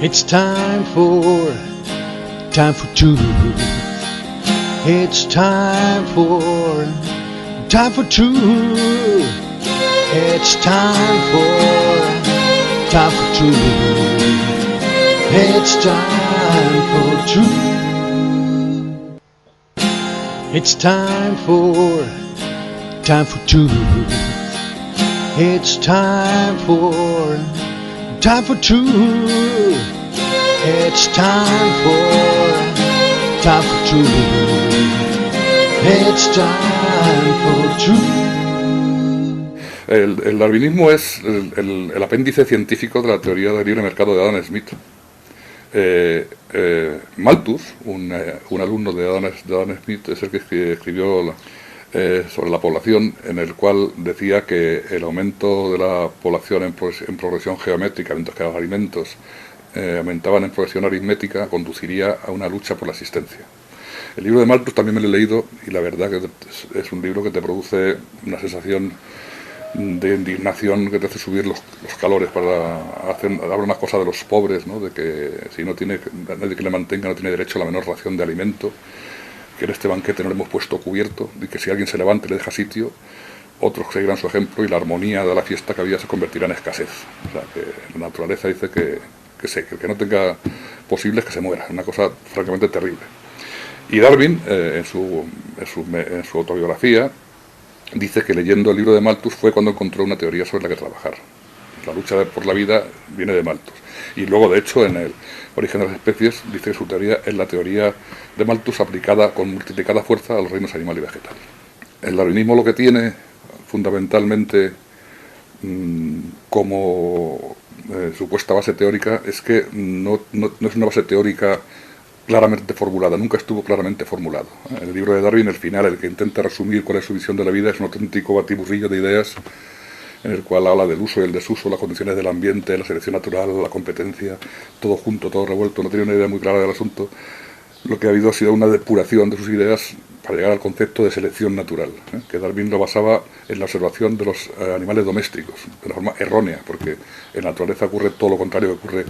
It's time for truth. It's time for truth. It's time for truth. It's time for truth. It's time for truth. It's time for truth. It's time for truth. It's time for truth. El darwinismo es el apéndice científico de la teoría del libre mercado de Adam Smith. Malthus, un alumno de Adam Smith, es el que escribió sobre la población, en el cual decía que el aumento de la población en progresión geométrica, mientras que los alimentos aumentaban en progresión aritmética, conduciría a una lucha por la existencia. El libro de Malthus también me lo he leído y la verdad que es un libro que te produce una sensación de indignación que te hace subir los calores para hablar unas cosas de los pobres, ¿no? De que si no tiene nadie que le mantenga no tiene derecho a la menor ración de alimento, que en este banquete no le hemos puesto cubierto y que si alguien se levante le deja sitio, otros seguirán su ejemplo y la armonía de la fiesta que había se convertirá en escasez. O sea, que la naturaleza dice que el que no tenga posibles que se muera, una cosa francamente terrible. Y Darwin, en su autobiografía, dice que leyendo el libro de Malthus fue cuando encontró una teoría sobre la que trabajar. La lucha por la vida viene de Malthus. Y luego, de hecho, en el Origen de las especies, dice que su teoría es la teoría de Malthus aplicada con multiplicada fuerza a los reinos animal y vegetal. El darwinismo lo que tiene, fundamentalmente, como supuesta base teórica, es que no es una base teórica claramente formulada, nunca estuvo claramente formulado. En el libro de Darwin, el final, el que intenta resumir cuál es su visión de la vida, es un auténtico batiburrillo de ideas en el cual habla del uso y el desuso, las condiciones del ambiente, la selección natural, la competencia, todo junto, todo revuelto. No tenía una idea muy clara del asunto. Lo que ha habido ha sido una depuración de sus ideas para llegar al concepto de selección natural, que Darwin lo basaba en la observación de los animales domésticos, de una forma errónea, porque en la naturaleza ocurre todo lo contrario que ocurre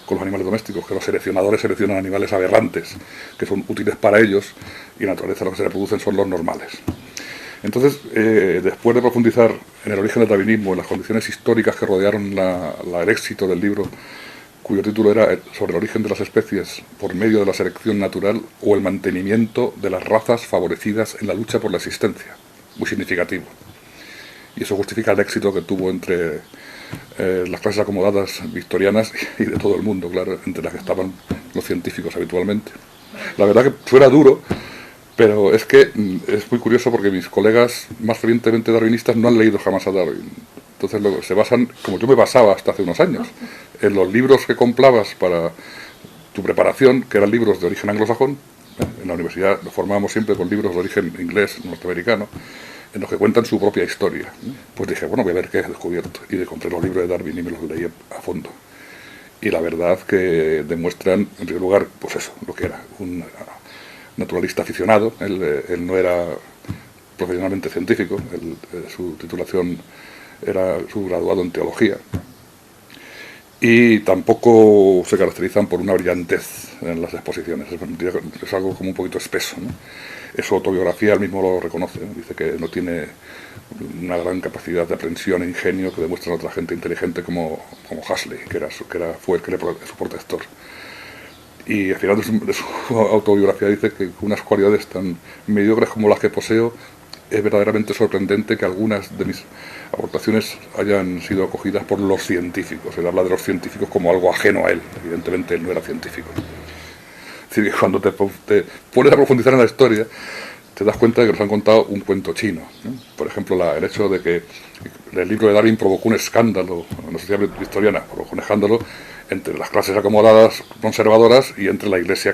con los animales domésticos, que los seleccionadores seleccionan animales aberrantes, que son útiles para ellos, y en la naturaleza lo que se reproducen son los normales. Entonces, después de profundizar en el origen del darwinismo, en las condiciones históricas que rodearon el éxito del libro, cuyo título era sobre el origen de las especies por medio de la selección natural o el mantenimiento de las razas favorecidas en la lucha por la existencia, muy significativo. Y eso justifica el éxito que tuvo entre las clases acomodadas victorianas y de todo el mundo, claro, entre las que estaban los científicos habitualmente. La verdad que suena duro, pero es que es muy curioso porque mis colegas más fervientemente darwinistas no han leído jamás a Darwin. Entonces se basan, como yo me basaba hasta hace unos años, en los libros que comprabas para tu preparación, que eran libros de origen anglosajón. En la universidad nos formábamos siempre con libros de origen inglés, norteamericano, en los que cuentan su propia historia. Pues dije, bueno, voy a ver qué he descubierto. Y compré los libros de Darwin y me los leí a fondo. Y la verdad que demuestran, en primer lugar, pues eso, lo que era un naturalista aficionado. Él no era profesionalmente científico, su titulación era su graduado en teología. Y tampoco se caracterizan por una brillantez en las exposiciones, es algo como un poquito espeso, ¿no? En su autobiografía él mismo lo reconoce, ¿no? Dice que no tiene una gran capacidad de aprensión e ingenio que demuestra a otra gente inteligente como Huxley, fue su protector. Y al final de su autobiografía dice que con unas cualidades tan mediocres como las que poseo, es verdaderamente sorprendente que algunas de mis aportaciones hayan sido acogidas por los científicos. Él habla de los científicos como algo ajeno a él. Evidentemente él no era científico. Es decir, que cuando te pones a profundizar en la historia, te das cuenta de que nos han contado un cuento chino, ¿no? Por ejemplo, el hecho de que el libro de Darwin provocó un escándalo en la sociedad victoriana, provocó un escándalo entre las clases acomodadas conservadoras y entre la iglesia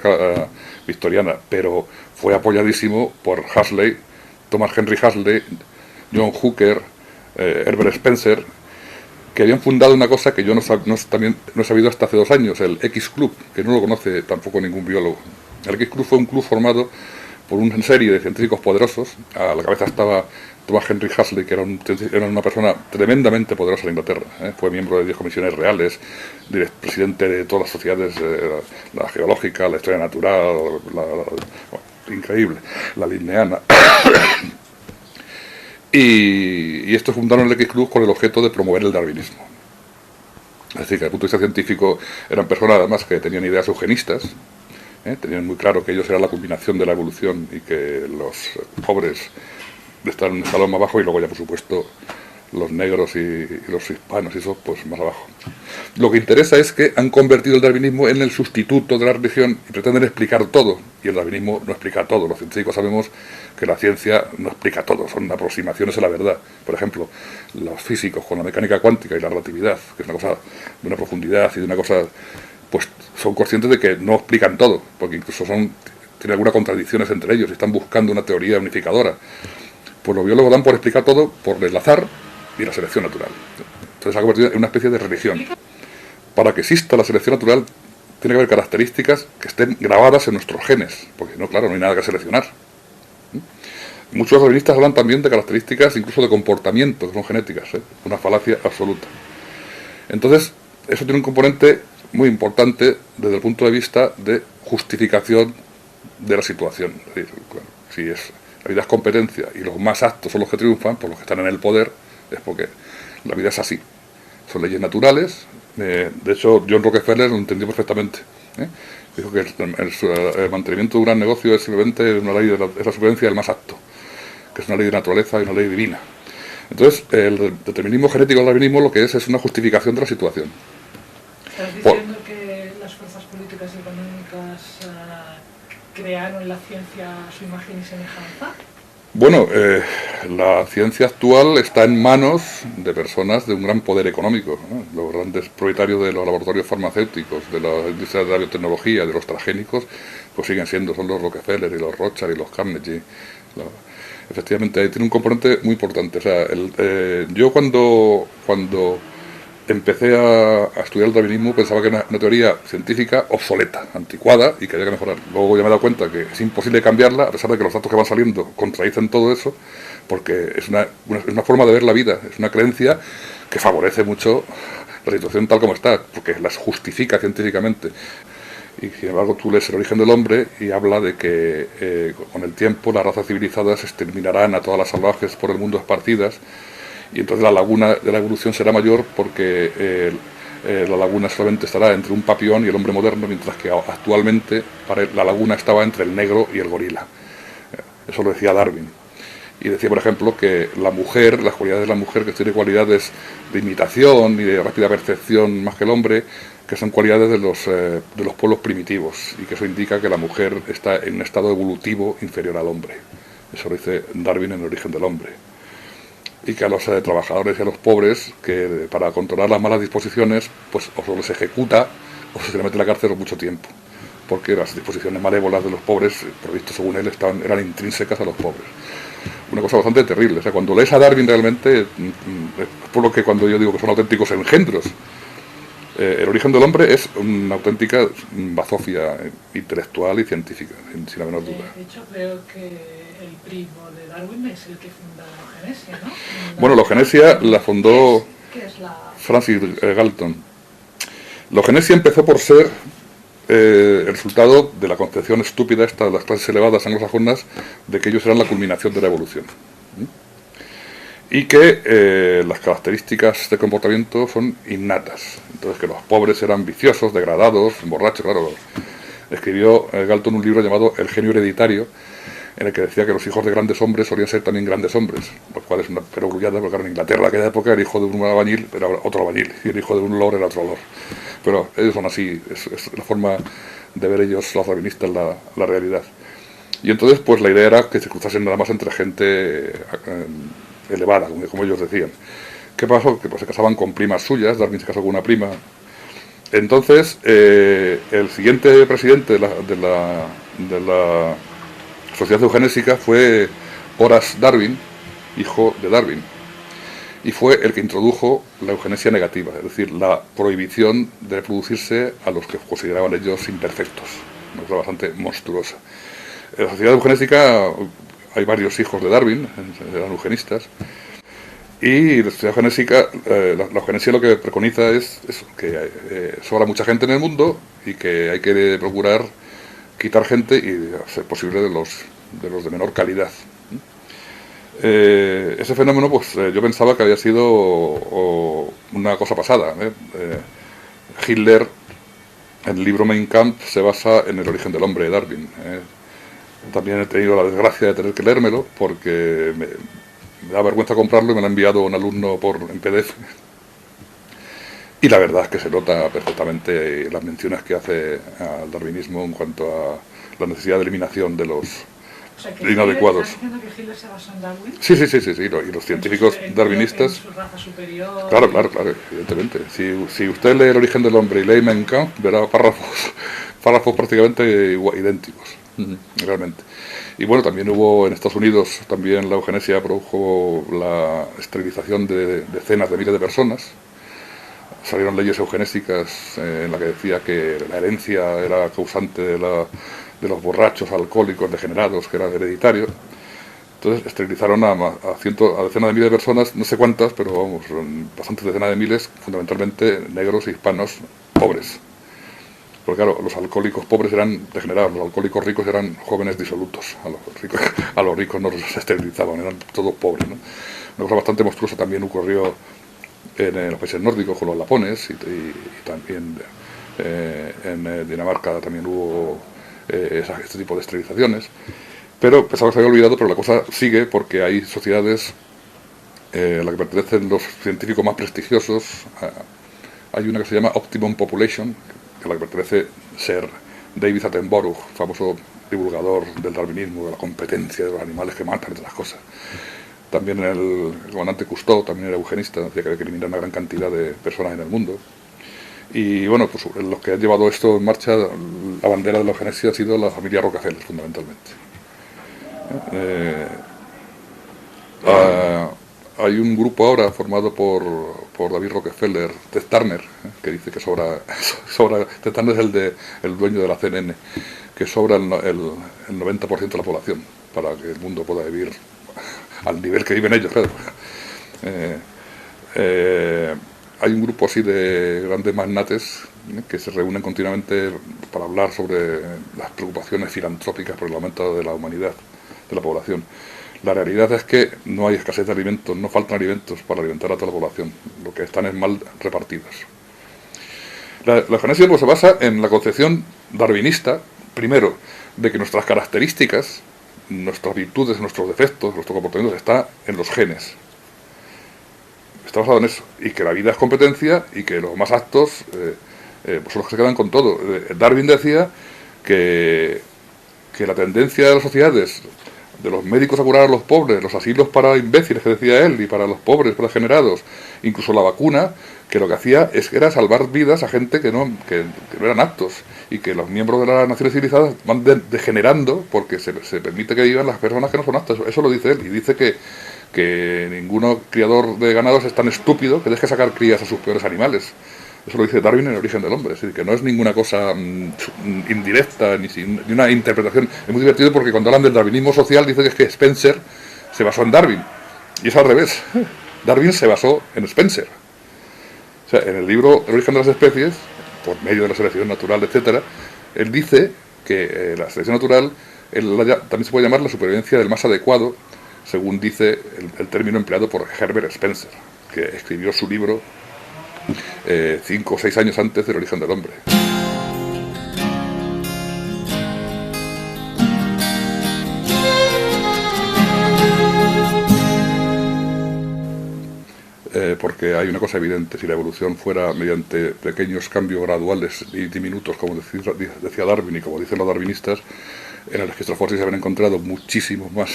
victoriana, pero fue apoyadísimo por Huxley, Thomas Henry Huxley, John Hooker, Herbert Spencer, que habían fundado una cosa que yo no he sabido hasta hace 2 años, el X Club, que no lo conoce tampoco ningún biólogo. El X Club fue un club formado por una serie de científicos poderosos. A la cabeza estaba Thomas Henry Huxley, que era una persona tremendamente poderosa en Inglaterra, fue miembro de 10 comisiones reales, presidente de todas las sociedades, la geológica, la historia natural, increíble, la linneana. y estos fundaron el X Club con el objeto de promover el darwinismo. Es decir, que desde el punto de vista científico eran personas además que tenían ideas eugenistas, tenían muy claro que ellos eran la culminación de la evolución y que los pobres están en un escalón más bajo y luego ya por supuesto los negros y los hispanos y eso pues más abajo. Lo que interesa es que han convertido el darwinismo en el sustituto de la religión y pretenden explicar todo, y el darwinismo no explica todo. Los científicos sabemos que la ciencia no explica todo, son aproximaciones a la verdad. Por ejemplo, los físicos con la mecánica cuántica y la relatividad, que es una cosa de una profundidad y de una cosa, pues son conscientes de que no explican todo, porque incluso tienen algunas contradicciones entre ellos y están buscando una teoría unificadora. Pues los biólogos dan por explicar todo por el azar y la selección natural. Entonces se ha convertido en una especie de religión. Para que exista la selección natural tiene que haber características que estén grabadas en nuestros genes, porque no, claro, no hay nada que seleccionar. Muchos darwinistas hablan también de características incluso de comportamiento, que son genéticas, una falacia absoluta. Entonces, eso tiene un componente muy importante desde el punto de vista de justificación de la situación. Es decir, claro, si la vida es competencia y los más aptos son los que triunfan, pues los que están en el poder, es porque la vida es así. Son leyes naturales. De hecho, John Rockefeller lo entendió perfectamente. Dijo que el mantenimiento de un gran negocio es simplemente una ley es la supervivencia del más apto, que es una ley de naturaleza y una ley divina. Entonces, el determinismo genético del darwinismo lo que es una justificación de la situación. ¿Estás diciendo que las fuerzas políticas y económicas crearon la ciencia a su imagen y semejanza? Bueno, la ciencia actual está en manos de personas de un gran poder económico, ¿no? Los grandes propietarios de los laboratorios farmacéuticos, de la industria de la biotecnología, de los transgénicos, pues siguen siendo, son los Rockefeller y los Rothschild y los Carnegie. Efectivamente, tiene un componente muy importante. O sea, yo cuando empecé a estudiar el darwinismo pensaba que era una teoría científica obsoleta, anticuada y que había que mejorar. Luego ya me he dado cuenta que es imposible cambiarla, a pesar de que los datos que van saliendo contradicen todo eso, porque es una forma de ver la vida, es una creencia que favorece mucho la situación tal como está, porque las justifica científicamente. Y sin embargo tú lees El origen del hombre y habla de que con el tiempo las razas civilizadas exterminarán a todas las salvajes por el mundo esparcidas, y entonces la laguna de la evolución será mayor porque la laguna solamente estará entre un papión y el hombre moderno, mientras que actualmente la laguna estaba entre el negro y el gorila. Eso lo decía Darwin. Y decía, por ejemplo, que la mujer, las cualidades de la mujer, que tiene cualidades de imitación y de rápida percepción más que el hombre, que son cualidades de los pueblos primitivos, y que eso indica que la mujer está en un estado evolutivo inferior al hombre. Eso lo dice Darwin en El origen del hombre. Y que a los trabajadores y a los pobres, que para controlar las malas disposiciones, pues o se les ejecuta o se les mete en la cárcel por mucho tiempo, porque las disposiciones malévolas de los pobres, por visto según él, eran intrínsecas a los pobres. Una cosa bastante terrible. O sea, cuando lees a Darwin realmente, es por lo que cuando yo digo que son auténticos engendros. El origen del hombre es una auténtica bazofia intelectual y científica, sin la menor duda. De hecho, creo que el primo de Darwin es el que funda la eugenesia, ¿no? Bueno, la eugenesia la fundó ¿Qué es la...? Francis Galton. La eugenesia empezó por ser el resultado de la concepción estúpida esta de las clases elevadas anglosajonas de que ellos eran la culminación de la evolución. Y que las características de comportamiento son innatas. Entonces que los pobres eran viciosos, degradados, borrachos, claro. Escribió Galton un libro llamado El genio hereditario, en el que decía que los hijos de grandes hombres solían ser también grandes hombres, lo cual es una perogrullada, porque en Inglaterra en aquella época el hijo de un albañil era otro albañil, y el hijo de un lord era otro lord. Pero ellos son así, es la forma de ver ellos, los darwinistas, la realidad. Y entonces pues la idea era que se cruzasen nada más entre gente elevada, como ellos decían. ¿Qué pasó? Que pues se casaban con primas suyas, Darwin se casó con una prima. Entonces el siguiente presidente de la Sociedad Eugenésica fue Horace Darwin, hijo de Darwin, y fue el que introdujo la eugenesia negativa, es decir, la prohibición de reproducirse a los que consideraban ellos imperfectos, una cosa bastante monstruosa. La Sociedad Eugenésica hay varios hijos de Darwin, eran eugenistas, y la sociedad eugenésica, la eugenesia lo que preconiza es eso, que sobra mucha gente en el mundo y que hay que procurar quitar gente y hacer posible de los de menor calidad. Ese fenómeno, pues yo pensaba que había sido una cosa pasada. Hitler, en el libro Mein Kampf, se basa en el origen del hombre de Darwin. También he tenido la desgracia de tener que leérmelo porque me da vergüenza comprarlo y me lo ha enviado un alumno en PDF. Y la verdad es que se nota perfectamente las menciones que hace al darwinismo en cuanto a la necesidad de eliminación de los inadecuados. ¿Estás diciendo que Hitler se basó en Darwin? Sí, y los científicos darwinistas... En su raza superior... Claro, evidentemente. Si usted lee El origen del hombre y lee Mein Kampf, verá párrafos prácticamente idénticos, realmente. Y bueno, también hubo en Estados Unidos, también la eugenesia produjo la esterilización de decenas de miles de personas. Salieron leyes eugenésicas en las que decía que la herencia era causante de los borrachos, alcohólicos, degenerados, que era hereditario. Entonces esterilizaron a decenas de miles de personas, no sé cuántas, pero vamos, bastantes decenas de miles, fundamentalmente negros e hispanos pobres. Porque claro, los alcohólicos pobres eran degenerados, los alcohólicos ricos eran jóvenes disolutos. A los ricos no los esterilizaban, eran todos pobres, ¿no? Una cosa bastante monstruosa también ocurrió en los países nórdicos con los lapones y también en Dinamarca también hubo este tipo de esterilizaciones. Pero pensaba que se había olvidado, pero la cosa sigue porque hay sociedades a las que pertenecen los científicos más prestigiosos. Hay una que se llama Optimum Population, a la que pertenece Sir David Attenborough, famoso divulgador del darwinismo, de la competencia de los animales que matan, entre las cosas. También el comandante Cousteau también era eugenista, decía que había que eliminar una gran cantidad de personas en el mundo. Y bueno, pues los que han llevado esto en marcha, la bandera de la eugenesia ha sido la familia Rockefeller, fundamentalmente. Hay un grupo ahora formado por David Rockefeller, Ted Turner, que dice que sobra Ted Turner es el dueño de la CNN, que sobra el 90% de la población para que el mundo pueda vivir al nivel que viven ellos, claro. Hay un grupo así de grandes magnates que se reúnen continuamente para hablar sobre las preocupaciones filantrópicas por el aumento de la humanidad, de la población. La realidad es que no hay escasez de alimentos, no faltan alimentos para alimentar a toda la población, lo que están es mal repartidos. La eugenesia pues, se basa en la concepción darwinista, primero, de que nuestras características, nuestras virtudes, nuestros defectos, nuestros comportamientos está en los genes. Está basado en eso, y que la vida es competencia y que los más aptos pues son los que se quedan con todo. Darwin decía que la tendencia de las sociedades, de los médicos a curar a los pobres, los asilos para imbéciles que decía él, y para los pobres, para degenerados, incluso la vacuna, que lo que hacía era salvar vidas a gente que no eran aptos, y que los miembros de las naciones civilizadas van degenerando porque se permite que vivan las personas que no son aptas. Eso lo dice él, y dice que ninguno criador de ganados es tan estúpido que deje sacar crías a sus peores animales. Eso lo dice Darwin en El origen del hombre, es decir, que no es ninguna cosa indirecta ni una interpretación. Es muy divertido porque cuando hablan del darwinismo social dice que es que Spencer se basó en Darwin, y es al revés. Darwin se basó en Spencer. O sea, en el libro El origen de las especies, por medio de la selección natural, etcétera, él dice que la selección natural también se puede llamar la supervivencia del más adecuado, según dice el término empleado por Herbert Spencer, que escribió su libro 5 o 6 años antes del origen del hombre. Porque hay una cosa evidente: si la evolución fuera mediante pequeños cambios graduales y diminutos, como decía Darwin y como dicen los darwinistas, en el registro fósil se habían encontrado muchísimos más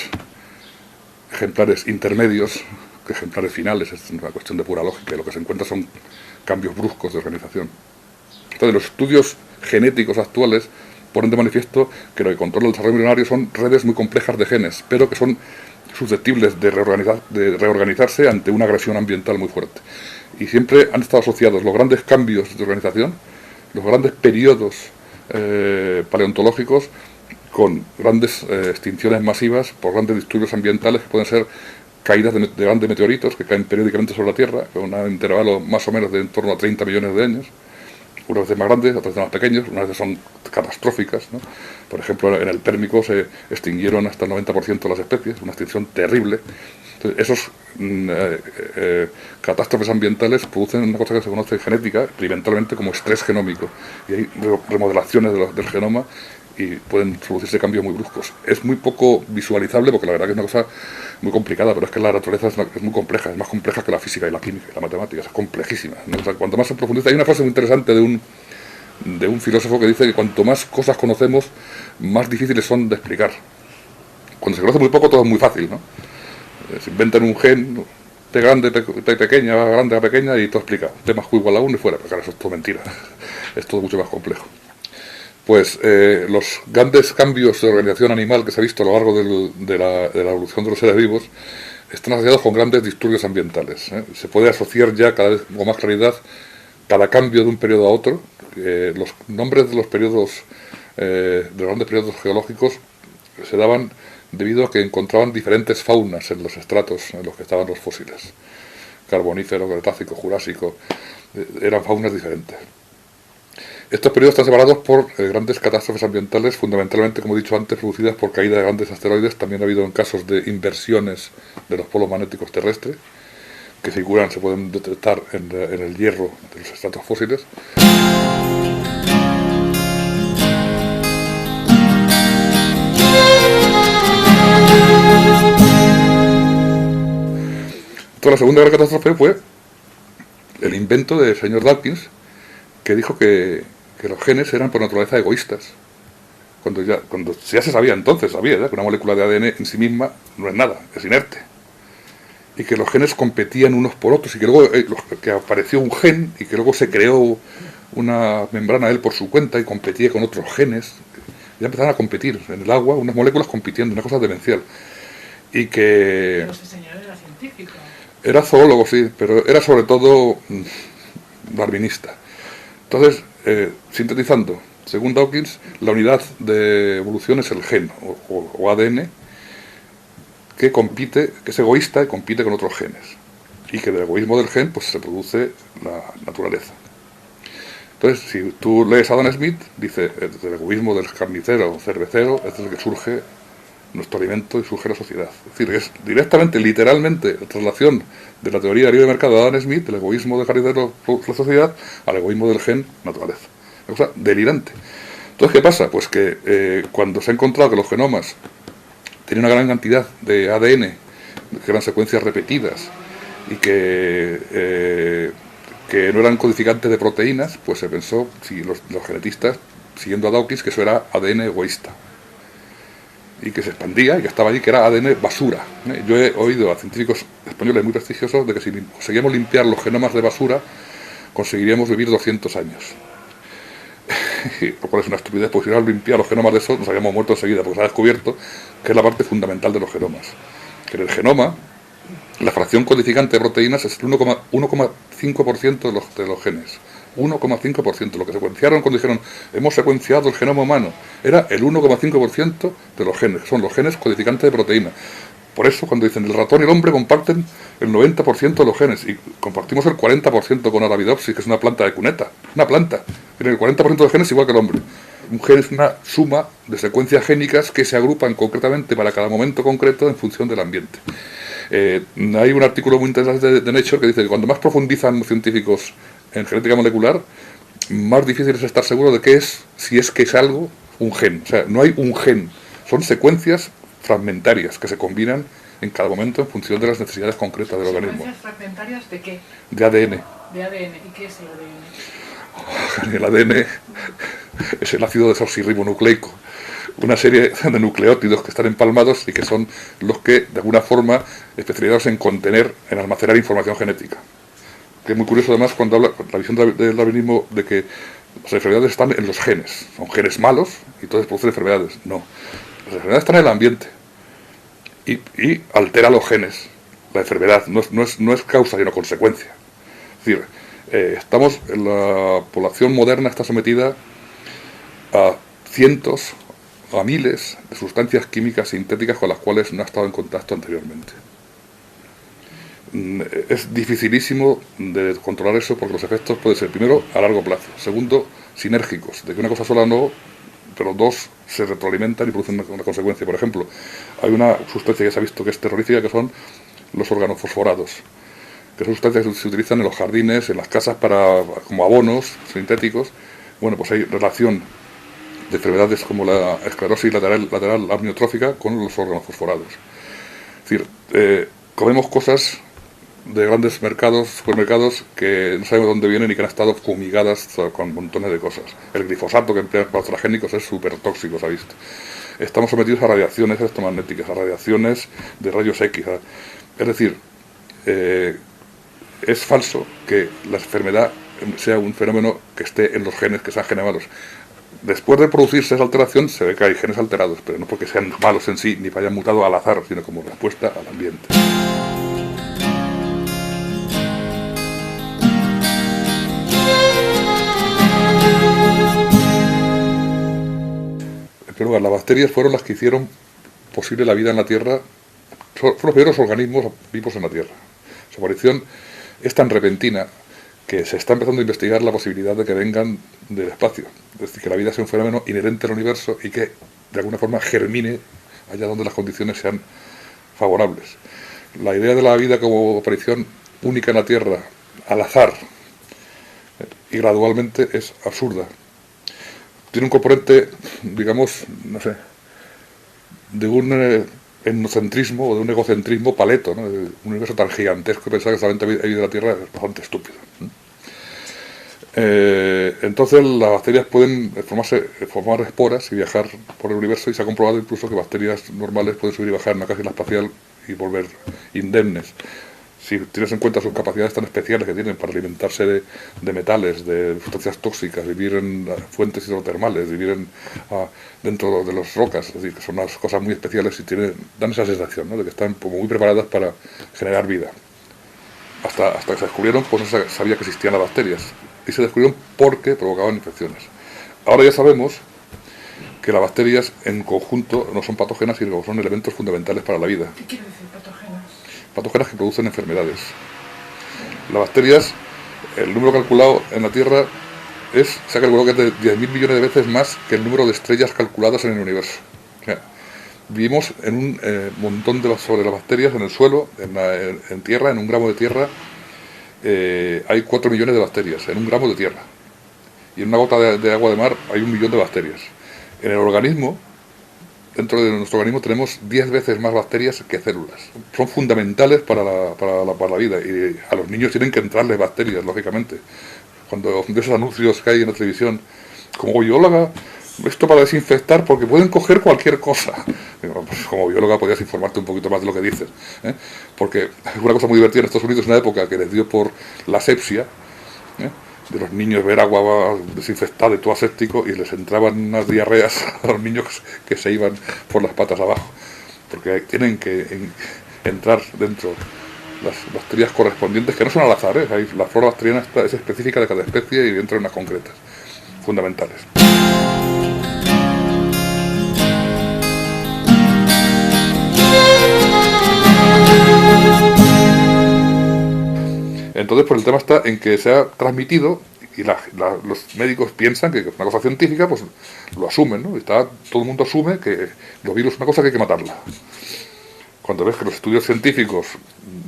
ejemplares intermedios que ejemplares finales. Es una cuestión de pura lógica, y lo que se encuentra son cambios bruscos de organización. Entonces, los estudios genéticos actuales ponen de manifiesto que lo que controla el desarrollo embrionario son redes muy complejas de genes, pero que son susceptibles de reorganizarse ante una agresión ambiental muy fuerte. Y siempre han estado asociados los grandes cambios de organización, los grandes periodos paleontológicos, con grandes extinciones masivas por grandes disturbios ambientales que pueden ser caídas de grandes meteoritos que caen periódicamente sobre la Tierra, con un intervalo más o menos de en torno a 30 millones de años, unas veces más grandes, otras veces más pequeños, unas veces son catastróficas, ¿no? Por ejemplo, en el Pérmico se extinguieron hasta el 90% de las especies, una extinción terrible. Entonces, esos catástrofes ambientales producen una cosa que se conoce genética, experimentalmente, como estrés genómico, y hay remodelaciones del genoma y pueden producirse cambios muy bruscos. Es muy poco visualizable porque la verdad que es una cosa muy complicada, pero es que la naturaleza es muy compleja, es más compleja que la física y la química y la matemática, es complejísima, ¿no? O sea, cuanto más se profundiza, hay una frase muy interesante de un filósofo que dice que cuanto más cosas conocemos, más difíciles son de explicar. Cuando se conoce muy poco, todo es muy fácil, ¿no? Se inventan un gen, T grande, T pequeña, A grande, A pequeña, y todo explica. T más Q igual a 1 y fuera, pero claro, eso es todo mentira. Es todo mucho más complejo. Pues los grandes cambios de organización animal que se ha visto a lo largo de la evolución de los seres vivos están asociados con grandes disturbios ambientales, ¿eh? Se puede asociar ya cada vez con más claridad cada cambio de un periodo a otro. Los nombres de los periodos, de los grandes periodos geológicos se daban debido a que encontraban diferentes faunas en los estratos en los que estaban los fósiles. Carbonífero, Cretácico, Jurásico, eran faunas diferentes. Estos periodos están separados por grandes catástrofes ambientales, fundamentalmente, como he dicho antes, producidas por caída de grandes asteroides. También ha habido en casos de inversiones de los polos magnéticos terrestres, que se pueden detectar en el hierro de los estratos fósiles. Entonces, la segunda gran catástrofe fue el invento del señor Dawkins, que dijo que los genes eran por naturaleza egoístas. Cuando ya se sabía entonces, que una molécula de ADN en sí misma no es nada, es inerte. Y que los genes competían unos por otros, y que luego que apareció un gen, y que luego se creó una membrana él por su cuenta y competía con otros genes. Ya empezaron a competir en el agua, unas moléculas compitiendo, una cosa demencial. Y que... Pero ese señor era científico. Era zoólogo, sí, pero era sobre todo darwinista. Entonces, sintetizando, según Dawkins, la unidad de evolución es el gen, o ADN, que es egoísta y compite con otros genes. Y que del egoísmo del gen pues se produce la naturaleza. Entonces, si tú lees a Adam Smith, dice, del egoísmo del carnicero o cervecero es del que surge nuestro alimento y surge la sociedad. Es decir, es directamente, literalmente, la traslación de la teoría del libre mercado de Adam Smith, del egoísmo del carnicero por la sociedad, al egoísmo del gen, naturaleza. Una cosa delirante. Entonces, ¿qué pasa? Pues que cuando se ha encontrado que los genomas tenían una gran cantidad de ADN, que eran secuencias repetidas, y que no eran codificantes de proteínas, pues se pensó, si los genetistas, siguiendo a Dawkins, que eso era ADN egoísta. Y que se expandía y que estaba allí, que era ADN basura. Yo he oído a científicos españoles muy prestigiosos de que si conseguíamos limpiar los genomas de basura, conseguiríamos vivir 200 años. Lo cual es una estupidez, porque si no limpiar los genomas de eso, nos habíamos muerto enseguida, porque se ha descubierto que es la parte fundamental de los genomas. Que en el genoma, la fracción codificante de proteínas es el 1,5% de los genes. 1,5%. Lo que secuenciaron cuando dijeron hemos secuenciado el genoma humano era el 1,5% de los genes, son los genes codificantes de proteína. Por eso cuando dicen el ratón y el hombre comparten el 90% de los genes y compartimos el 40% con Arabidopsis, que es una planta de cuneta, una planta, tiene el 40% de genes igual que el hombre. Un gen es una suma de secuencias génicas que se agrupan concretamente para cada momento concreto en función del ambiente. Hay un artículo muy interesante de Nature que dice que cuando más profundizan los científicos en genética molecular, más difícil es estar seguro de qué es, si es que es algo, un gen. O sea, no hay un gen, son secuencias fragmentarias que se combinan en cada momento en función de las necesidades concretas del organismo. ¿Secuencias fragmentarias de qué? De ADN. De ADN. ¿Y qué es el ADN? El ADN es el ácido desoxirribonucleico, una serie de nucleótidos que están empalmados y que son los que, de alguna forma, especializados en contener, en almacenar información genética. Que es muy curioso además cuando habla la visión del darwinismo de que las enfermedades están en los genes. Son genes malos y entonces producen enfermedades. No. Las enfermedades están en el ambiente y altera los genes. La enfermedad no es causa sino consecuencia. Es decir, la población moderna está sometida a cientos, a miles de sustancias químicas sintéticas con las cuales no ha estado en contacto anteriormente. Es dificilísimo de controlar eso porque los efectos pueden ser, primero, a largo plazo, segundo, sinérgicos, de que una cosa sola no, pero dos se retroalimentan y producen una consecuencia. Por ejemplo, hay una sustancia que se ha visto que es terrorífica, que son los organofosforados, que son sustancias que se utilizan en los jardines, en las casas como abonos sintéticos. Bueno, pues hay relación de enfermedades como la esclerosis lateral amiotrófica con los organofosforados. Es decir, comemos cosas de grandes supermercados, que no sabemos dónde vienen y que han estado fumigadas con montones de cosas. El glifosato que emplean para los transgénicos es súper tóxico, se ha visto. Estamos sometidos a radiaciones electromagnéticas, a radiaciones de rayos X. Es decir, es falso que la enfermedad sea un fenómeno que esté en los genes que sean generados. Después de producirse esa alteración se ve que hay genes alterados, pero no porque sean malos en sí, ni que hayan mutado al azar, sino como respuesta al ambiente. En primer lugar, las bacterias fueron las que hicieron posible la vida en la Tierra, fueron los primeros organismos vivos en la Tierra. Su aparición es tan repentina que se está empezando a investigar la posibilidad de que vengan del espacio. Es decir, que la vida sea un fenómeno inherente al universo y que de alguna forma germine allá donde las condiciones sean favorables. La idea de la vida como aparición única en la Tierra, al azar y gradualmente, es absurda. Tiene un componente, digamos, no sé, de un etnocentrismo o de un egocentrismo paleto, ¿no? Un universo tan gigantesco que pensar que solamente hay vida en la Tierra es bastante estúpido. Entonces las bacterias pueden formar esporas y viajar por el universo, y se ha comprobado incluso que bacterias normales pueden subir y bajar en una cápsula espacial y volver indemnes. Si tienes en cuenta sus capacidades tan especiales que tienen para alimentarse de metales, de sustancias tóxicas, vivir en fuentes hidrotermales, vivir dentro de las rocas, es decir, que son unas cosas muy especiales y dan esa sensación, ¿no?, de que están como muy preparadas para generar vida. Hasta que se descubrieron, pues no se sabía que existían las bacterias, y se descubrieron porque provocaban infecciones. Ahora ya sabemos que las bacterias en conjunto no son patógenas, sino que son elementos fundamentales para la vida. ¿Qué quiere decir patógenas? Patógenas que producen enfermedades. Las bacterias, el número calculado en la Tierra se ha calculado que es de 10.000 millones de veces más que el número de estrellas calculadas en el universo. O sea, vivimos en un montón sobre las bacterias en el suelo, en tierra, en un gramo de tierra, hay 4 millones de bacterias, en un gramo de tierra. Y en una gota de agua de mar hay 1 millón de bacterias. En el organismo, dentro de nuestro organismo, tenemos 10 veces más bacterias que células. Son fundamentales para la vida, y a los niños tienen que entrarles bacterias, lógicamente. Cuando de esos anuncios que hay en la televisión, como bióloga, esto para desinfectar, porque pueden coger cualquier cosa. Digo, pues como bióloga podrías informarte un poquito más de lo que dices, ¿eh? Porque es una cosa muy divertida en Estados Unidos, en una época que les dio por la asepsia, de los niños ver agua desinfectada y todo aséptico, y les entraban unas diarreas a los niños que se iban por las patas abajo, porque tienen que entrar dentro las bacterias correspondientes, que no son al azar, la flora bacteriana es específica de cada especie y dentro de unas concretas, fundamentales. Entonces, pues el tema está en que se ha transmitido, y los médicos piensan que es una cosa científica, pues lo asumen, ¿no? Todo el mundo asume que los virus es una cosa que hay que matarla. Cuando ves que los estudios científicos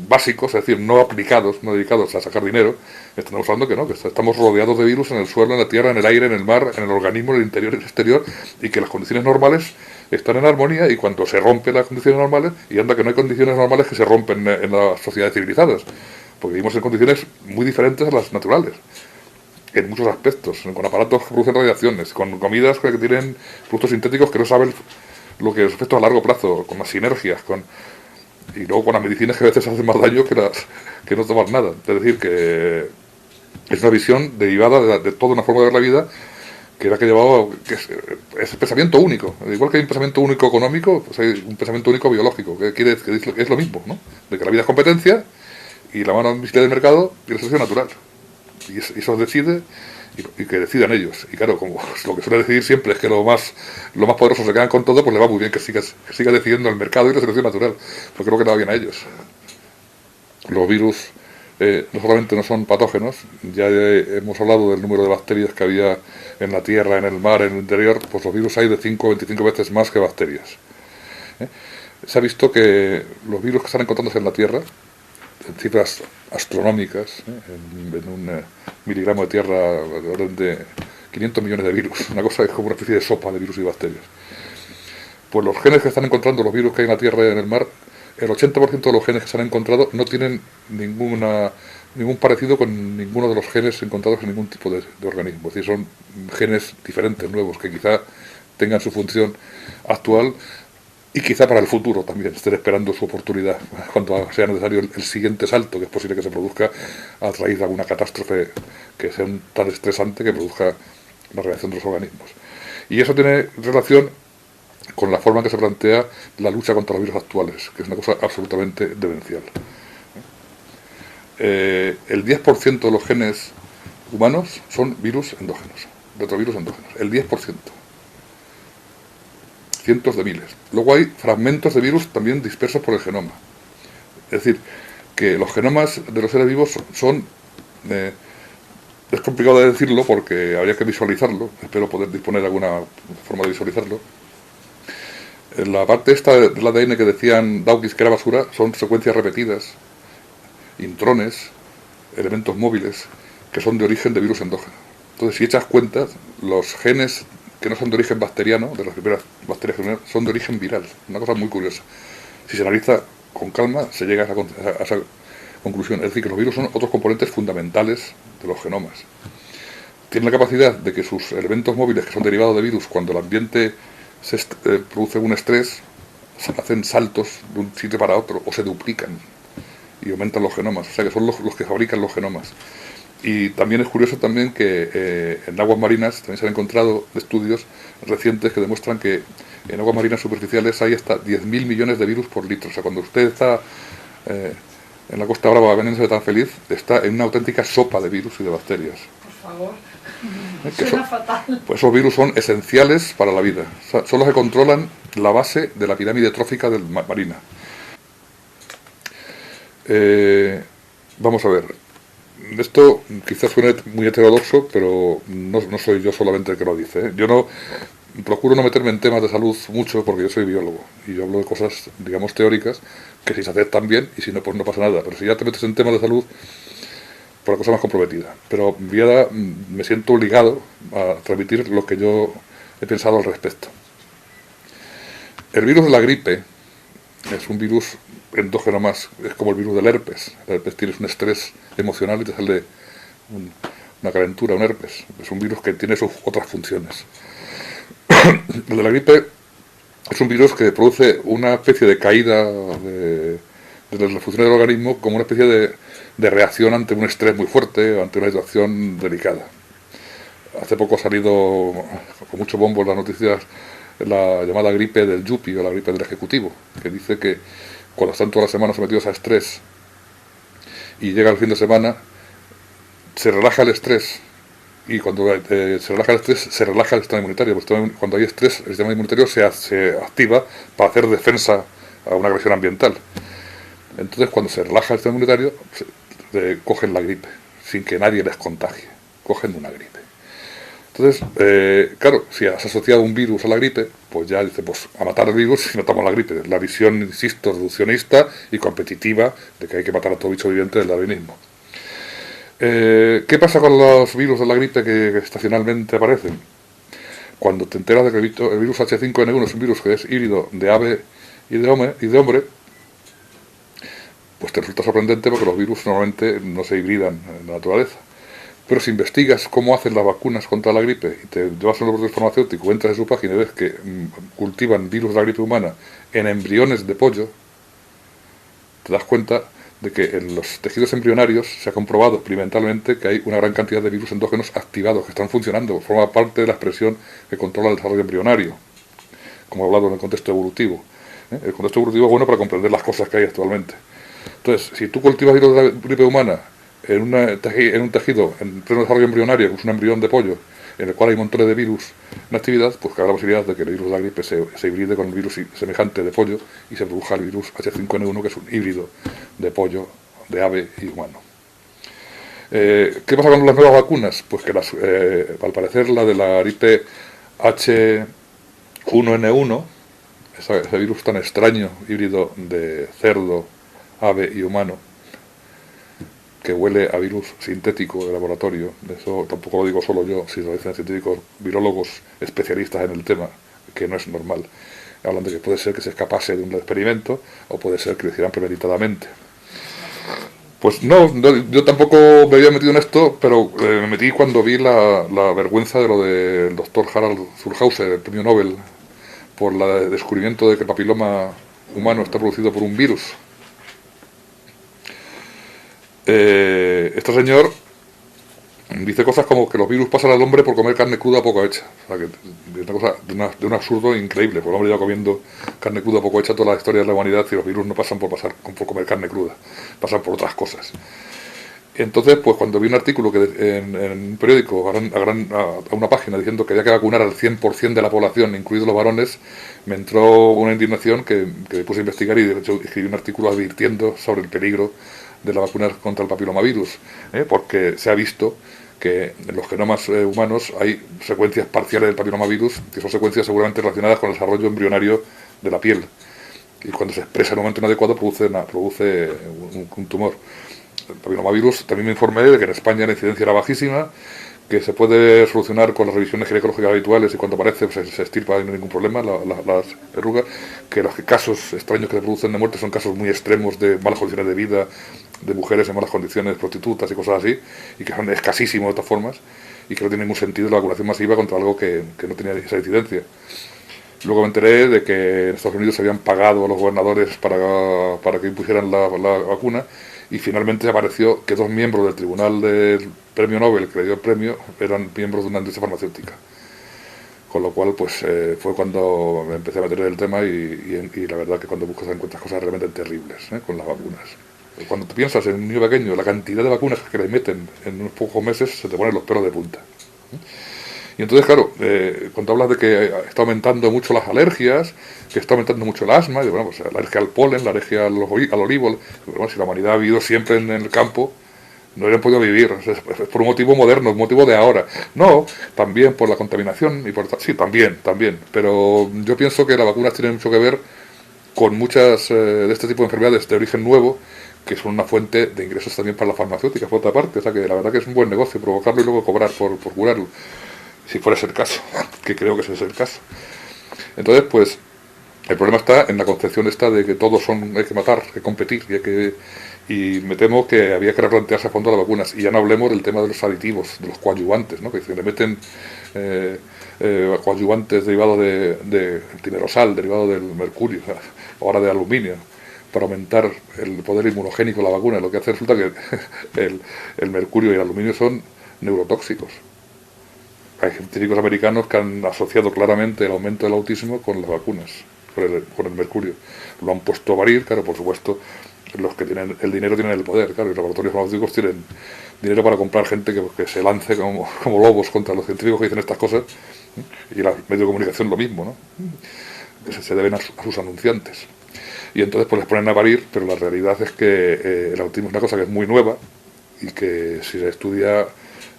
básicos, es decir, no aplicados, no dedicados a sacar dinero, estamos hablando que no, que estamos rodeados de virus en el suelo, en la tierra, en el aire, en el mar, en el organismo, en el interior y el exterior, y que las condiciones normales están en armonía, y cuando se rompen las condiciones normales, y anda que no hay condiciones normales que se rompen en las sociedades civilizadas, porque vivimos en condiciones muy diferentes a las naturales, en muchos aspectos, con aparatos que producen radiaciones, con comidas que tienen productos sintéticos que no saben lo que es efectos a largo plazo, con las sinergias, y luego con las medicinas que a veces hacen más daño que no toman nada. Es decir, que es una visión derivada de toda una forma de ver la vida, que la que ha llevado, que es pensamiento único. Igual que hay un pensamiento único económico, pues hay un pensamiento único biológico, que es lo mismo, ¿no? De que la vida es competencia, y la mano invisible del mercado y la selección natural. Y eso decide, y que decidan ellos. Y claro, como lo que suele decidir siempre es que los más poderosos se quedan con todo, pues le va muy bien que siga decidiendo el mercado y la selección natural, porque creo que le va bien a ellos. Los virus no solamente no son patógenos, ya hemos hablado del número de bacterias que había en la tierra, en el mar, en el interior, pues los virus hay de 5 o 25 veces más que bacterias. Se ha visto que los virus que están encontrándose en la tierra, en cifras astronómicas, en un miligramo de tierra de orden de 500 millones de virus, una cosa que es como una especie de sopa de virus y bacterias. Pues los genes que están encontrando los virus que hay en la tierra y en el mar, el 80% de los genes que se han encontrado no tienen ningún parecido con ninguno de los genes encontrados en ningún tipo de organismo. Es decir, son genes diferentes, nuevos, que quizá tengan su función actual y quizá para el futuro también estén esperando su oportunidad cuando sea necesario el siguiente salto, que es posible que se produzca a raíz de alguna catástrofe que sea tan estresante que produzca la reacción de los organismos. Y eso tiene relación con la forma en que se plantea la lucha contra los virus actuales, que es una cosa absolutamente demencial. El 10% de los genes humanos son virus endógenos, retrovirus endógenos, el 10%. Cientos de miles. Luego hay fragmentos de virus también dispersos por el genoma. Es decir, que los genomas de los seres vivos son... es complicado de decirlo porque habría que visualizarlo. Espero poder disponer de alguna forma de visualizarlo. En la parte esta del ADN que decían Dawkins que era basura, son secuencias repetidas, intrones, elementos móviles, que son de origen de virus endógeno. Entonces, si echas cuentas, los genes que no son de origen bacteriano, de las primeras bacterias germinales, son de origen viral. Una cosa muy curiosa. Si se analiza con calma, se llega a esa conclusión. Es decir, que los virus son otros componentes fundamentales de los genomas. Tienen la capacidad de que sus elementos móviles, que son derivados de virus, cuando el ambiente produce un estrés, hacen saltos de un sitio para otro, o se duplican y aumentan los genomas. O sea, que son los que fabrican los genomas. Y también es curioso también que en aguas marinas también se han encontrado estudios recientes que demuestran que en aguas marinas superficiales hay hasta 10.000 millones de virus por litro. O sea, cuando usted está en la Costa Brava bañándose tan feliz, está en una auténtica sopa de virus y de bacterias. Por favor, suena fatal. Pues esos virus son esenciales para la vida. O sea, son los que controlan la base de la pirámide trófica del marina. Vamos a ver. Esto quizás suene muy heterodoxo, pero no soy yo solamente el que lo dice. Yo procuro no meterme en temas de salud mucho porque yo soy biólogo y yo hablo de cosas, digamos, teóricas que si se aceptan bien y si no, pues no pasa nada. Pero si ya te metes en temas de salud, por la cosa más comprometida. Pero me siento obligado a transmitir lo que yo he pensado al respecto. El virus de la gripe es un virus endógeno más, es como el virus del herpes. El herpes tienes un estrés emocional y te sale una calentura, un herpes. Es un virus que tiene sus otras funciones. El de la gripe es un virus que produce una especie de caída de la función del organismo como una especie de reacción ante un estrés muy fuerte, ante una situación delicada. Hace poco ha salido con mucho bombo en las noticias la llamada gripe del yuppie o la gripe del ejecutivo, que dice que cuando están toda la semana sometidos a estrés y llega el fin de semana, se relaja el estrés y cuando se relaja el estrés, se relaja el sistema inmunitario. Cuando hay estrés, el sistema inmunitario se activa para hacer defensa a una agresión ambiental. Entonces, cuando se relaja el sistema inmunitario, cogen la gripe, sin que nadie les contagie. Cogen una gripe. Entonces, claro, si has asociado un virus a la gripe, pues ya dice, pues a matar el virus y matamos la gripe. La visión, insisto, reduccionista y competitiva de que hay que matar a todo bicho viviente del darwinismo. ¿Qué pasa con los virus de la gripe que estacionalmente aparecen? Cuando te enteras de que el virus H5N1 es un virus que es híbrido de ave y de hombre, pues te resulta sorprendente porque los virus normalmente no se hibridan en la naturaleza. Pero si investigas cómo hacen las vacunas contra la gripe y te llevas a un laboratorio farmacéutico, entras en su página y ves que cultivan virus de la gripe humana en embriones de pollo, te das cuenta de que en los tejidos embrionarios se ha comprobado experimentalmente que hay una gran cantidad de virus endógenos activados, que están funcionando, forma parte de la expresión que controla el desarrollo embrionario, como he hablado en el contexto evolutivo. El contexto evolutivo es bueno para comprender las cosas que hay actualmente. Entonces, si tú cultivas virus de la gripe humana en un tejido en pleno desarrollo embrionario, que es un embrión de pollo, en el cual hay montones de virus en actividad, pues cabe la posibilidad de que el virus de la gripe se hibride con el virus semejante de pollo y se produzca el virus H5N1, que es un híbrido de pollo, de ave y humano. ¿Qué pasa con las nuevas vacunas? Pues que al parecer la de la gripe H1N1, ese virus tan extraño, híbrido de cerdo, ave y humano, que huele a virus sintético de laboratorio, eso tampoco lo digo solo yo, si lo dicen científicos, virólogos especialistas en el tema, que no es normal. Hablan de que puede ser que se escapase de un experimento o puede ser que lo hicieran premeditadamente. Pues no, yo tampoco me había metido en esto, pero me metí cuando vi la vergüenza de lo del doctor Harald Zulhauser, el premio Nobel, por el descubrimiento de que el papiloma humano está producido por un virus. Este señor dice cosas como que los virus pasan al hombre por comer carne cruda poco hecha. O sea, que es una cosa de un absurdo increíble, porque el hombre lleva comiendo carne cruda poco hecha toda la historia de la humanidad y los virus no pasan por comer carne cruda, pasan por otras cosas. Entonces, pues cuando vi un artículo que en un periódico a una página diciendo que había que vacunar al 100% de la población, incluidos los varones, me entró una indignación que me puse a investigar y de hecho escribí un artículo advirtiendo sobre el peligro de la vacuna contra el papilomavirus, porque se ha visto que en los genomas humanos hay secuencias parciales del papilomavirus, que son secuencias seguramente relacionadas con el desarrollo embrionario de la piel, y cuando se expresa en un momento inadecuado produce un tumor. El papilomavirus, también me informé de que en España la incidencia era bajísima, que se puede solucionar con las revisiones ginecológicas habituales y cuando aparece pues, se extirpa sin ningún problema las verrugas, que los casos extraños que se producen de muerte son casos muy extremos de malas condiciones de vida, de mujeres en malas condiciones, prostitutas y cosas así, y que son escasísimos de todas formas, y que no tiene ningún sentido la vacunación masiva contra algo que no tenía esa incidencia. Luego me enteré de que en Estados Unidos se habían pagado a los gobernadores para que impusieran la vacuna, y finalmente apareció que 2 miembros del Tribunal del Premio Nobel que le dio el premio eran miembros de una industria farmacéutica. Con lo cual, pues fue cuando me empecé a meter en el tema y la verdad que cuando buscas encuentras cosas realmente terribles con las vacunas. Cuando tú piensas en un niño pequeño, la cantidad de vacunas que le meten en unos pocos meses, se te ponen los pelos de punta. Y entonces, claro, cuando hablas de que está aumentando mucho las alergias, que está aumentando mucho el asma, y bueno, pues la alergia al polen, la alergia al olivo, bueno, si la humanidad ha vivido siempre en el campo, no hubieran podido vivir, es por un motivo moderno, un motivo de ahora. No, también por la contaminación, sí, también, pero yo pienso que las vacunas tienen mucho que ver con muchas de este tipo de enfermedades de origen nuevo, que son una fuente de ingresos también para las farmacéuticas, por otra parte, o sea que la verdad que es un buen negocio provocarlo y luego cobrar por curarlo, si fuera ese el caso, que creo que ese es el caso. Entonces, pues, el problema está en la concepción esta de que todos hay que matar, hay que competir, y me temo que había que replantearse a fondo las vacunas, y ya no hablemos del tema de los aditivos, de los coadyuvantes, ¿no? Que le meten coadyuvantes derivados de timerosal, derivado del mercurio, o sea, ahora de aluminio, para aumentar el poder inmunogénico de la vacuna. Lo que hace resulta que el mercurio y el aluminio son neurotóxicos. Hay científicos americanos que han asociado claramente el aumento del autismo con las vacunas, con el mercurio. Lo han puesto a varir, claro, por supuesto, los que tienen el dinero tienen el poder, claro, y los laboratorios farmacéuticos tienen dinero para comprar gente que se lance como lobos contra los científicos que dicen estas cosas, y los medios de comunicación lo mismo, ¿no? Que se deben a sus anunciantes. Y entonces pues les ponen a parir, pero la realidad es que el autismo es una cosa que es muy nueva y que si se estudia,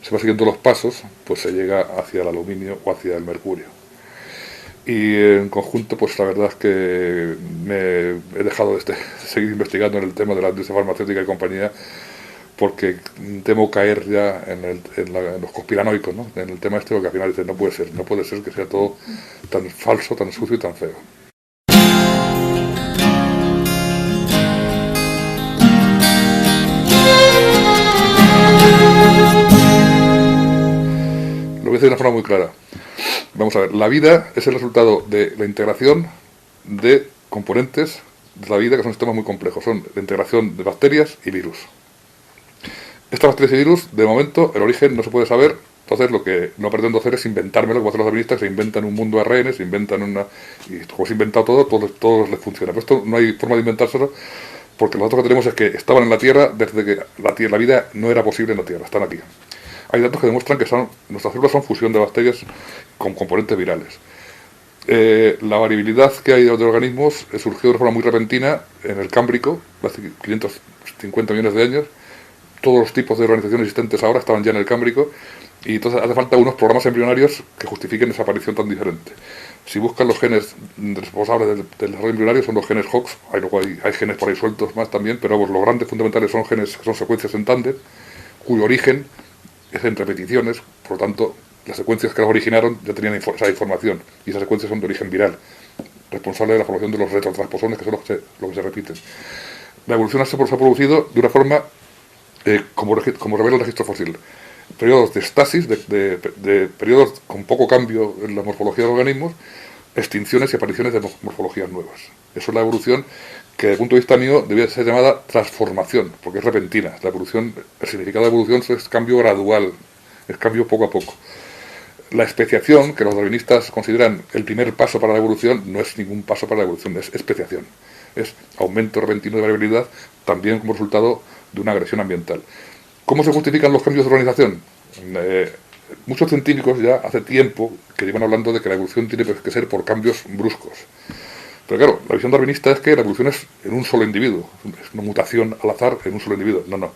se va siguiendo los pasos, pues se llega hacia el aluminio o hacia el mercurio. Y en conjunto, pues la verdad es que me he dejado de seguir investigando en el tema de la industria farmacéutica y compañía, porque temo caer ya en los conspiranoicos, ¿no? En el tema este, porque al final dicen, no puede ser que sea todo tan falso, tan sucio y tan feo. Lo voy a decir de una forma muy clara. Vamos a ver, la vida es el resultado de la integración de componentes de la vida que son sistemas muy complejos. Son la integración de bacterias y virus. Estas bacterias y virus, de momento, el origen no se puede saber. Entonces lo que no pretendo hacer es inventármelo, como hacen los administras, se inventan un mundo de ARN, se inventan y como se ha inventado todo les funciona. Pero esto no hay forma de inventárselo, porque los datos que tenemos es que estaban en la Tierra desde que la vida no era posible en la Tierra, están aquí. Hay datos que demuestran que nuestras células son fusión de bacterias con componentes virales. La variabilidad que hay de organismos surgió de forma muy repentina en el Cámbrico, hace 550 millones de años. Todos los tipos de organizaciones existentes ahora estaban ya en el Cámbrico, y entonces hace falta unos programas embrionarios que justifiquen esa aparición tan diferente. Si buscan los genes responsables del desarrollo embrionario, son los genes Hox, hay genes por ahí sueltos más también, pero los grandes fundamentales son genes que son secuencias en tándem, cuyo origen es en repeticiones, por lo tanto las secuencias que las originaron ya tenían esa información, y esas secuencias son de origen viral, responsable de la formación de los retrotransposones, que son los que se repiten. La evolución se ha producido de una forma como revela el registro fósil. Periodos de estasis, de periodos con poco cambio en la morfología de los organismos, extinciones y apariciones de morfologías nuevas. Eso es la evolución que, desde el punto de vista mío, debía ser llamada transformación, porque es repentina. La evolución, el significado de evolución es cambio gradual, es cambio poco a poco. La especiación, que los darwinistas consideran el primer paso para la evolución, no es ningún paso para la evolución, es especiación. Es aumento repentino de variabilidad, también como resultado de una agresión ambiental. ¿Cómo se justifican los cambios de organización? Muchos científicos ya hace tiempo que llevan hablando de que la evolución tiene que ser por cambios bruscos. Pero claro, la visión darwinista es que la evolución es en un solo individuo, es una mutación al azar en un solo individuo. No.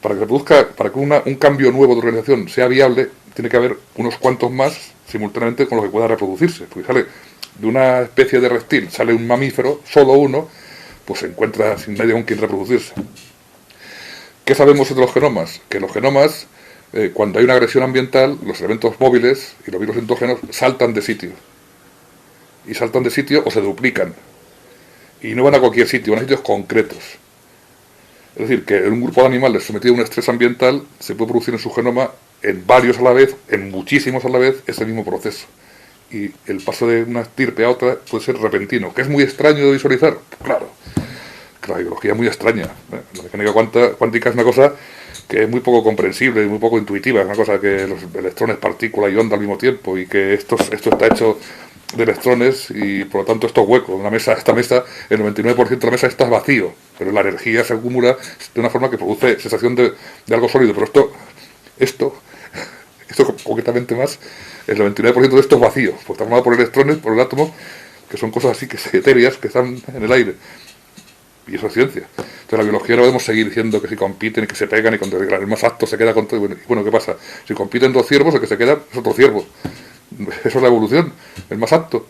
Para que se produzca, para que un cambio nuevo de organización sea viable, tiene que haber unos cuantos más simultáneamente con los que pueda reproducirse. Porque sale de una especie de reptil, sale un mamífero, solo uno, pues se encuentra sin nadie con quien reproducirse. ¿Qué sabemos de los genomas? Que los genomas, cuando hay una agresión ambiental, los elementos móviles y los virus endógenos saltan de sitio. Y saltan de sitio o se duplican. Y no van a cualquier sitio, van a sitios concretos. Es decir, que en un grupo de animales sometido a un estrés ambiental se puede producir en su genoma, en varios a la vez, en muchísimos a la vez, ese mismo proceso. Y el paso de una estirpe a otra puede ser repentino, que es muy extraño de visualizar, claro. La biología es muy extraña. La mecánica cuántica es una cosa que es muy poco comprensible y muy poco intuitiva. Es una cosa que los electrones, partícula y onda al mismo tiempo, y que esto está hecho de electrones, y por lo tanto esto es hueco. Esta mesa, el 99% de la mesa está vacío, pero la energía se acumula de una forma que produce sensación de algo sólido. Pero esto concretamente más, el 99% de esto es vacío, pues está formado por electrones, por el átomo, que son cosas así que etéreas, que están en el aire. Y eso es ciencia. Entonces la biología no podemos seguir diciendo que si compiten y que se pegan y cuando el más apto se queda con todo. Bueno, ¿qué pasa? Si compiten dos ciervos, el que se queda es otro ciervo. Eso es la evolución, el más apto.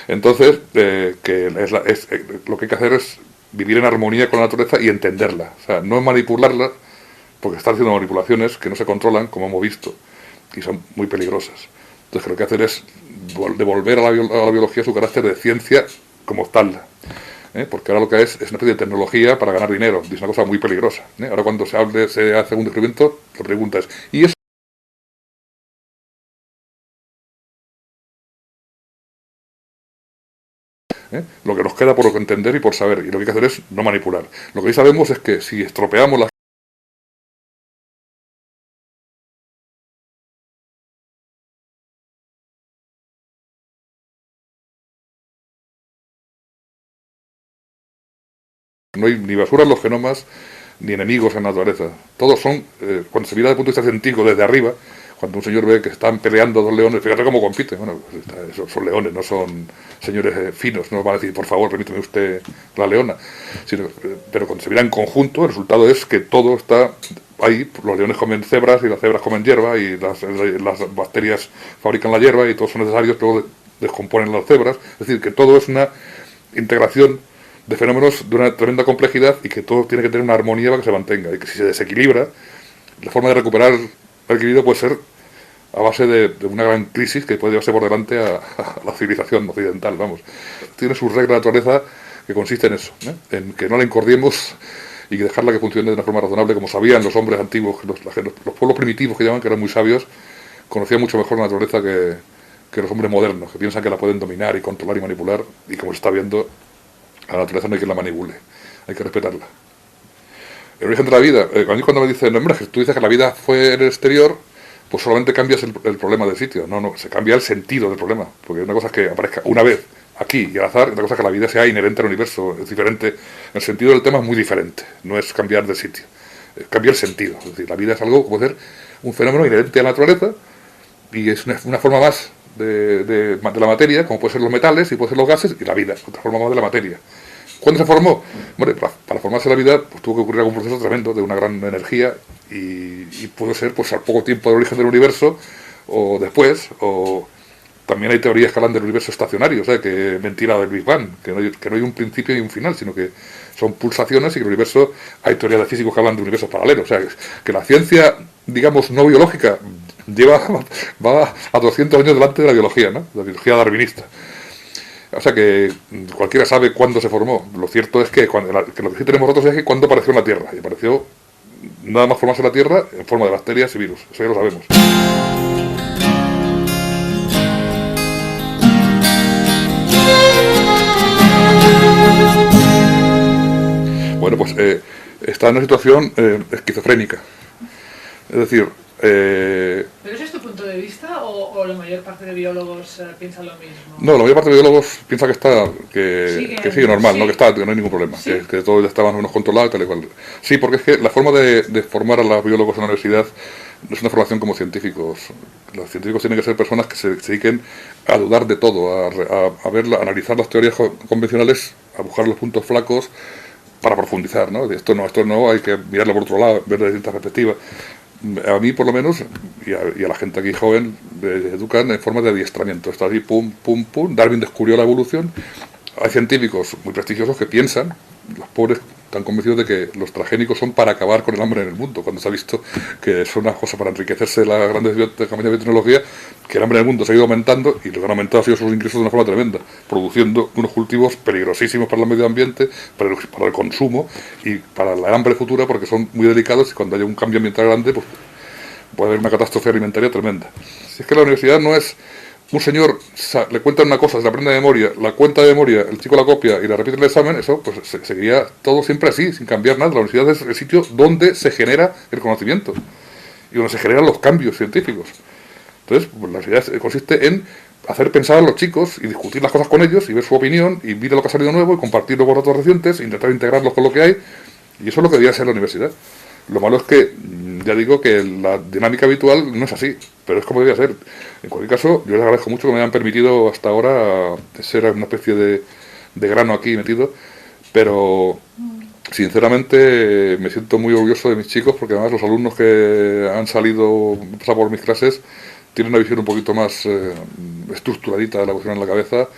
Entonces, lo que hay que hacer es vivir en armonía con la naturaleza y entenderla. O sea, no manipularla, porque están haciendo manipulaciones que no se controlan, como hemos visto, y son muy peligrosas. Entonces, lo que hay que hacer es devolver a la biología su carácter de ciencia como tal. Porque ahora lo que es una especie de tecnología para ganar dinero, y es una cosa muy peligrosa. Ahora cuando se hace un descubrimiento, la pregunta es, ¿y eso? Lo que nos queda por entender y por saber, y lo que hay que hacer es no manipular. Lo que hoy sabemos es que si estropeamos las no hay ni basura en los genomas, ni enemigos en la naturaleza. Todos son, cuando se mira desde el punto de vista científico desde arriba, cuando un señor ve que están peleando dos leones, fíjate cómo compiten. Bueno, son leones, no son señores finos, no van a decir, por favor, permíteme usted la leona. Pero cuando se mira en conjunto, el resultado es que todo está ahí. Los leones comen cebras y las cebras comen hierba, y las bacterias fabrican la hierba y todos son necesarios, pero descomponen las cebras. Es decir, que todo es una integración de fenómenos de una tremenda complejidad, y que todo tiene que tener una armonía para que se mantenga, y que si se desequilibra, la forma de recuperar el equilibrio puede ser a base de una gran crisis que puede llevarse por delante a la civilización occidental. Vamos, tiene su regla de naturaleza que consiste en eso, en que no la encordiemos y que dejarla que funcione de una forma razonable, como sabían los hombres antiguos, los pueblos primitivos que llaman, que eran muy sabios, conocían mucho mejor la naturaleza que los hombres modernos, que piensan que la pueden dominar y controlar y manipular, y como se está viendo, a la naturaleza no hay que la manipule, hay que respetarla. El origen de la vida, a mí cuando me dicen, no, hombre, tú dices que la vida fue en el exterior, pues solamente cambias el problema del sitio. No, se cambia el sentido del problema, porque una cosa es que aparezca una vez aquí y al azar, y otra cosa que la vida sea inherente al universo, es diferente, el sentido del tema es muy diferente, no es cambiar de sitio, es cambiar el sentido, es decir, la vida es algo como ser un fenómeno inherente a la naturaleza y es una forma más de la materia, como pueden ser los metales y pueden ser los gases, y la vida, otra forma más de la materia. ¿Cuándo se formó? Bueno, para formarse la vida pues, tuvo que ocurrir algún proceso tremendo de una gran energía y puede ser pues al poco tiempo del origen del universo o después, o también hay teorías que hablan del universo estacionario, o sea, que mentira del Big Bang, que no hay un principio y un final, sino que son pulsaciones y que el universo, hay teorías de físicos que hablan de universos paralelos, o sea, que la ciencia, digamos, no biológica va a 200 años delante de la biología, ¿no? La biología darwinista. O sea que cualquiera sabe cuándo se formó. Lo cierto es que, que lo que sí tenemos nosotros es que cuándo apareció en la Tierra. Y apareció nada más formarse la Tierra en forma de bacterias y virus. Eso ya lo sabemos. Bueno, pues está en una situación esquizofrénica. Es decir... ¿Pero ese es tu punto de vista o la mayor parte de biólogos piensan lo mismo? No, la mayor parte de biólogos piensa que sigue normal, sí. ¿No? Que no hay ningún problema, ¿sí? que todo ya está más o menos controlado y tal y cual. Sí, porque es que la forma de formar a los biólogos en la universidad no es una formación como científicos. Los científicos tienen que ser personas que se dediquen a dudar de todo, a analizar las teorías convencionales, a buscar los puntos flacos para profundizar, ¿no? Esto no, hay que mirarlo por otro lado, ver de distintas perspectivas. A mí, por lo menos, y a la gente aquí joven, educan en forma de adiestramiento. Está así, pum, pum, pum. Darwin descubrió la evolución. Hay científicos muy prestigiosos que piensan, los pobres están convencidos de que los transgénicos son para acabar con el hambre en el mundo, cuando se ha visto que son una cosa para enriquecerse las grandes campañas de biotecnología, que el hambre en el mundo se ha ido aumentando y lo que han aumentado ha sido sus ingresos de una forma tremenda, produciendo unos cultivos peligrosísimos para el medio ambiente, para el consumo y para la hambre futura, porque son muy delicados y cuando haya un cambio ambiental grande, pues puede haber una catástrofe alimentaria tremenda. Si es que la universidad no es... Un señor le cuenta una cosa, se la aprende de memoria, la cuenta de memoria, el chico la copia y la repite en el examen, eso pues seguiría todo siempre así, sin cambiar nada. La universidad es el sitio donde se genera el conocimiento y donde se generan los cambios científicos. Entonces, pues, la universidad consiste en hacer pensar a los chicos y discutir las cosas con ellos y ver su opinión y ver lo que ha salido nuevo y compartirlo con datos recientes, intentar integrarlos con lo que hay, y eso es lo que debería ser la universidad. Lo malo es que, ya digo que la dinámica habitual no es así, pero es como debería ser. En cualquier caso, yo les agradezco mucho que me hayan permitido hasta ahora ser una especie de grano aquí metido, pero sinceramente me siento muy orgulloso de mis chicos, porque además los alumnos que han pasado por mis clases tienen una visión un poquito más estructuradita de la cuestión en la cabeza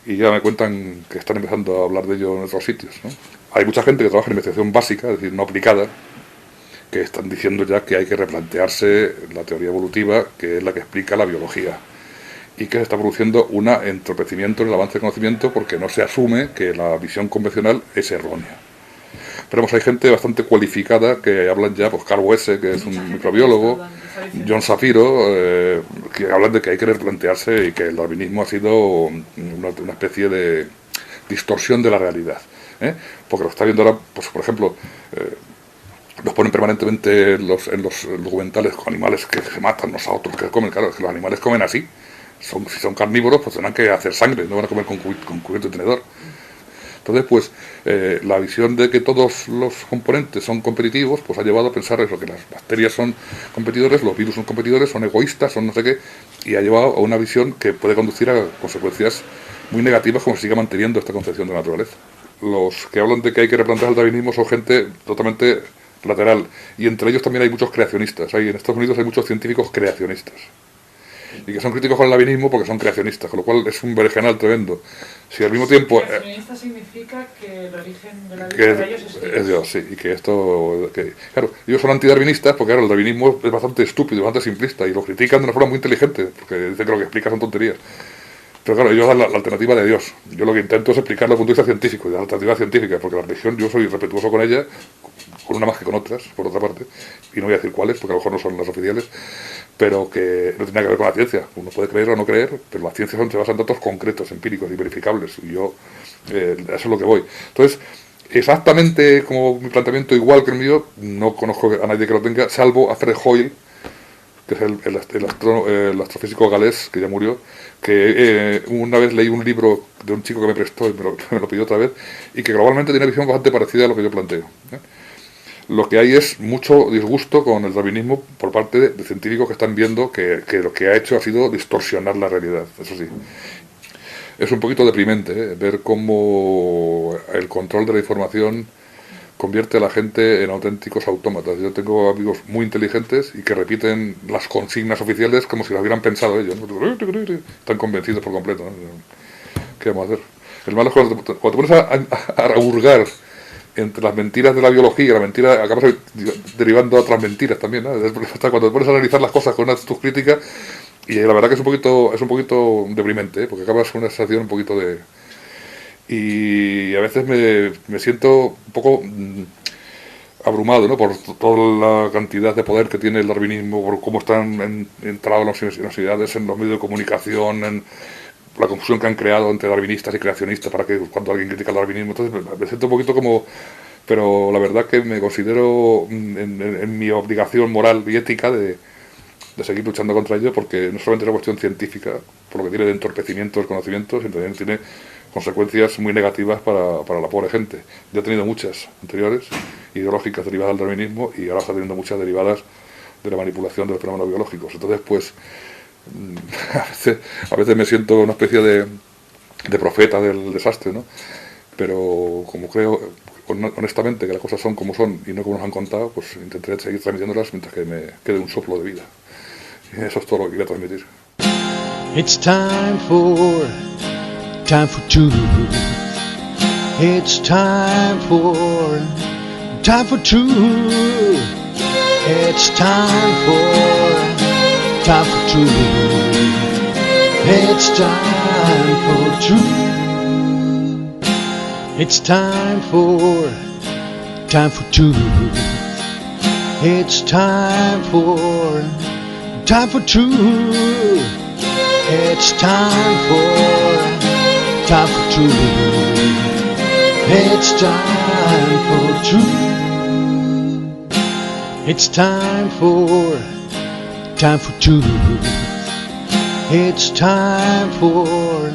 y ya me cuentan que están empezando a hablar de ello en otros sitios, ¿no? Hay mucha gente que trabaja en investigación básica, es decir, no aplicada, que están diciendo ya que hay que replantearse la teoría evolutiva, que es la que explica la biología, y que se está produciendo un entorpecimiento en el avance del conocimiento porque no se asume que la visión convencional es errónea. Pero hay gente bastante cualificada que hablan ya, pues Carl Wesse, que es un microbiólogo, John Shapiro, que hablan de que hay que replantearse y que el darwinismo ha sido una especie de distorsión de la realidad, porque lo está viendo ahora, pues por ejemplo, los ponen permanentemente en los documentales con animales que se matan unos a otros, que comen. Claro, es que los animales comen así. Si son carnívoros, pues tendrán que hacer sangre, no van a comer con cubierto de tenedor. Entonces, pues, la visión de que todos los componentes son competitivos, pues ha llevado a pensar eso, que las bacterias son competidores, los virus son competidores, son egoístas, son no sé qué, y ha llevado a una visión que puede conducir a consecuencias muy negativas como se siga manteniendo esta concepción de la naturaleza. Los que hablan de que hay que replantear el darwinismo son gente totalmente lateral, y entre ellos también hay muchos creacionistas. En Estados Unidos hay muchos científicos creacionistas y que son críticos con el darwinismo porque son creacionistas, con lo cual es un berenjenal tremendo. Si al mismo tiempo creacionista significa que el origen de la vida para ellos es Dios, sí, y que esto claro, ellos son antidarwinistas porque claro, el darwinismo es bastante estúpido, bastante simplista, y lo critican de una forma muy inteligente porque dicen que lo que explica son tonterías. Pero claro, ellos dan la alternativa de Dios. Yo lo que intento es explicarlo desde el punto de vista científico, y la alternativa científica, porque la religión yo soy respetuoso con ella, con una más que con otras, por otra parte, y no voy a decir cuáles, porque a lo mejor no son las oficiales, pero que no tiene que ver con la ciencia. Uno puede creer o no creer, pero la ciencia se basa en datos concretos, empíricos y verificables, y yo, eso es lo que voy. Entonces, exactamente como mi planteamiento, igual que el mío, no conozco a nadie que lo tenga, salvo a Fred Hoyle, que es el astrofísico galés, que ya murió, que una vez leí un libro de un chico que me prestó y me lo pidió otra vez, y que globalmente tiene una visión bastante parecida a lo que yo planteo. Lo que hay es mucho disgusto con el darwinismo por parte de científicos que están viendo que lo que ha hecho ha sido distorsionar la realidad, eso sí. Es un poquito deprimente ver cómo el control de la información convierte a la gente en auténticos autómatas. Yo tengo amigos muy inteligentes y que repiten las consignas oficiales como si las hubieran pensado ellos, ¿no? Están convencidos por completo, ¿no? ¿Qué vamos a hacer? El malo es cuando te pones a hurgar entre las mentiras de la biología y la mentira, acabas derivando a otras mentiras también, ¿no? Hasta cuando te pones a analizar las cosas con una actitud crítica, y la verdad que es un poquito deprimente, ¿eh? Porque acabas con una sensación un poquito de... Y a veces me siento un poco abrumado, ¿no? Por toda la cantidad de poder que tiene el darwinismo, por cómo están entrados en las universidades, en los medios de comunicación, en la confusión que han creado entre darwinistas y creacionistas para que cuando alguien critica el darwinismo. Entonces me siento un poquito como... Pero la verdad que me considero en mi obligación moral y ética de seguir luchando contra ello, porque no solamente es una cuestión científica, por lo que tiene de entorpecimiento del conocimiento, sino también tiene consecuencias muy negativas para la pobre gente. Ya he tenido muchas anteriores, ideológicas derivadas del darwinismo, y ahora está teniendo muchas derivadas de la manipulación de los fenómenos biológicos. Entonces, pues, a veces me siento una especie de profeta del desastre, ¿no? Pero como creo honestamente que las cosas son como son y no como nos han contado, pues intentaré seguir transmitiéndolas mientras que me quede un soplo de vida. Y eso es todo lo que quería transmitir. It's time for truth. It's time for truth. It's time for truth. It's time for truth. It's time for truth. It's time for truth. It's time for truth. It's time for truth. It's time for truth. It's time for